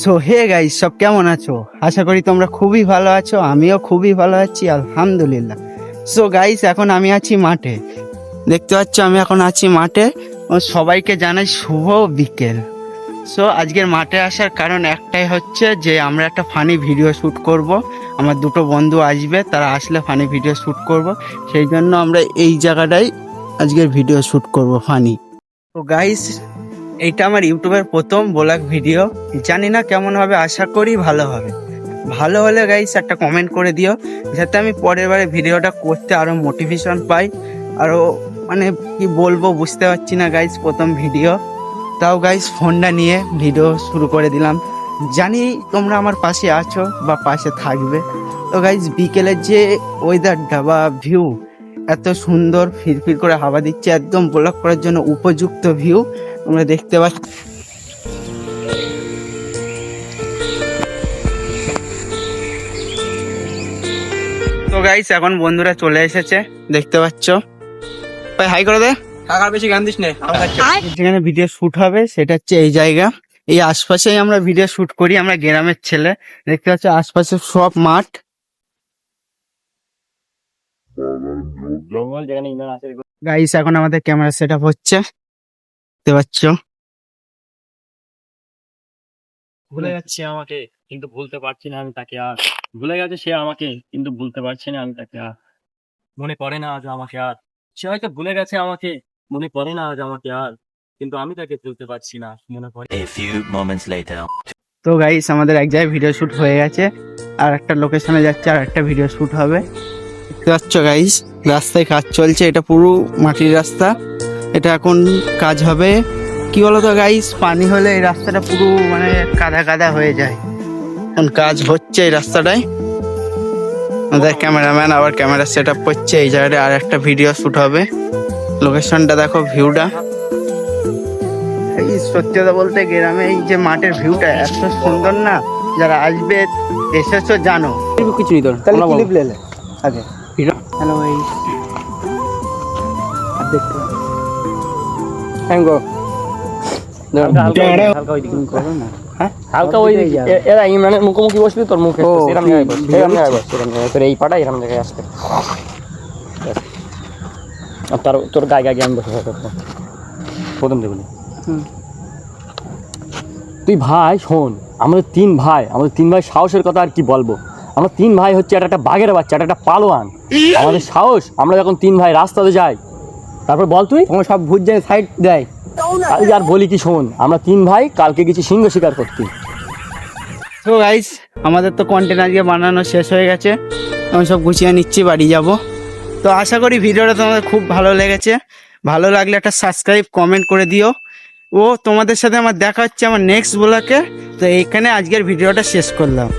So hey guys, সব কেমন আছো? আশা করি তোমরা খুবই ভালো আছো। আমিও খুবই ভালো আছি, আলহামদুলিল্লাহ। সো গাইস, এখন আমি আছি মাঠে। দেখতে পাচ্ছ আমি এখন আছি মাঠে। ও সবাইকে জানাই শুভ বিকেল। সো আজকের মাঠে আসার কারণ একটাই হচ্ছে যে আমরা একটা ফানি ভিডিও শ্যুট করব। আমার দুটো বন্ধু আসবে, তারা আসলে ফানি ভিডিও শ্যুট করব। সেই জন্য আমরা এই জায়গাটায় আজকের ভিডিও শ্যুট করব ফানি। তো গাইস, এইটা আমার ইউটিউবের প্রথম ব্লগ ভিডিও। জানি না কেমন হবে, আশা করি ভালো হবে। ভালো হলে গাইস একটা কমেন্ট করে দিও, যাতে আমি পরের বারে ভিডিওটা করতে আরও মোটিভেশন পাই। আরও মানে কি বলবো বুঝতে পারছি না গাইস, প্রথম ভিডিও। তাও গাইস ফোনটা নিয়ে ভিডিও শুরু করে দিলাম। জানি তোমরা আমার পাশে আছো বা পাশে থাকবে। তো গাইস, বিকেলের যে ওয়েদারটা বা ভিউ এত সুন্দর, ফিরফির করে হাওয়া দিচ্ছে, একদম ব্লগ করার জন্য উপযুক্ত ভিউ তোমরা দেখতে পাচ্ছ। তো গাইস, এখন বন্ধুরা চলে এসেছে, দেখতে পাচ্ছ। ভাই হাই করে দে। কাকার বেশি গান দিস নে, যেখানে ভিডিও শুট হবে সেটা হচ্ছে এই জায়গা। এই আশপাশেই আমরা ভিডিও শুট করি, আমরা গ্রামের ছেলে। দেখতে পাচ্ছ আশপাশে সব মাঠ। জঙ্গল যেখানে ইন্দ্র আছে। গাইস, এখন আমাদের ক্যামেরা সেট আপ হচ্ছে, দেখতে পাচ্ছ। ভুলে যাচ্ছে আমাকে, কিন্তু ভুলতে পারছি না আমি তাকে আর। ভুলে গেছে সে আমাকে, কিন্তু ভুলতে পারছি না আমি তাকে আর। মনে পড়ে না আজ আমাকে আর। সে হয়তো ভুলে গেছে আমাকে, মনে পড়ে না আজ আমাকে আর। কিন্তু আমি তাকে ভুলতে পারছি না, মনে পড়ে। A few moments later. তো গাইস, আমাদের এক জায়গায় ভিডিও শুট হয়ে গেছে, আর একটা লোকেশনে যাচ্ছে, আর একটা ভিডিও শুট হবে। দেখতে পাচ্ছ গাইস, রাস্তায় কাজ চলছে। এটা পুরো মাটির রাস্তা, এটা এখন কাজ হবে। কি বলতো গাইস, পানি হলে এই রাস্তাটা পুরো মানে কাদা কাদা হয়ে যায়। এখন কাজ হচ্ছে এই রাস্তাটায়। আমাদের ক্যামেরাম্যান আবার ক্যামেরা সেট আপ করছে এই জায়গাটায়, আর একটা ভিডিও শুট হবে। লোকেশনটা দেখো, ভিউটা। এই সত্যি কথা বলতে গ্রামে এই যে মাঠের ভিউটা এত সুন্দর না, যারা আসবে এসেছো জানো। কিছু নেই তোর, তাহলে ক্লিপ লে আগে। হ্যালো ভাই, দেখো করো না। হ্যাঁ, হালকা ওই এরা ইমরানের মুখোমুখি বসবি, তোর মুখে এরকম জায়গায় বস, এরকম জায়গায় বস, এরকম জায়গায় তোর এই পাটা এরকম জায়গায় আসবে। আর তোর গায়ে গায়ে আমি বসে থাকবো প্রথম দেখুন। তুই ভাই শোন, আমাদের তিন ভাই সাহসের কথা আর কি বলবো। আমরা তিন ভাই হচ্ছে একটা বাঘের বাচ্চা, একটা পালোয়ান। আমাদের সাহস, আমরা যখন তিন ভাই রাস্তাতে যাই, তারপর বল তুই তোমার সব ভূত যায় সাইড দেয়। আর বলি কি শোন, আমরা তিন ভাই কালকে গেছি সিংহ শিকার করতে। তো গাইস, আমাদের তো কন্টেন্ট আজকে বানানো শেষ হয়ে গেছে, আমি সব গুছিয়ে নিচ্ছি, বাড়ি যাব। তো আশা করি ভিডিওটা তোমাদের খুব ভালো লেগেছে। ভালো লাগলে একটা সাবস্ক্রাইব, কমেন্ট করে দিও। ও তোমাদের সাথে আমার দেখা হচ্ছে আমার নেক্সট ব্লগে। তো এইখানে আজকের ভিডিওটা শেষ করলাম।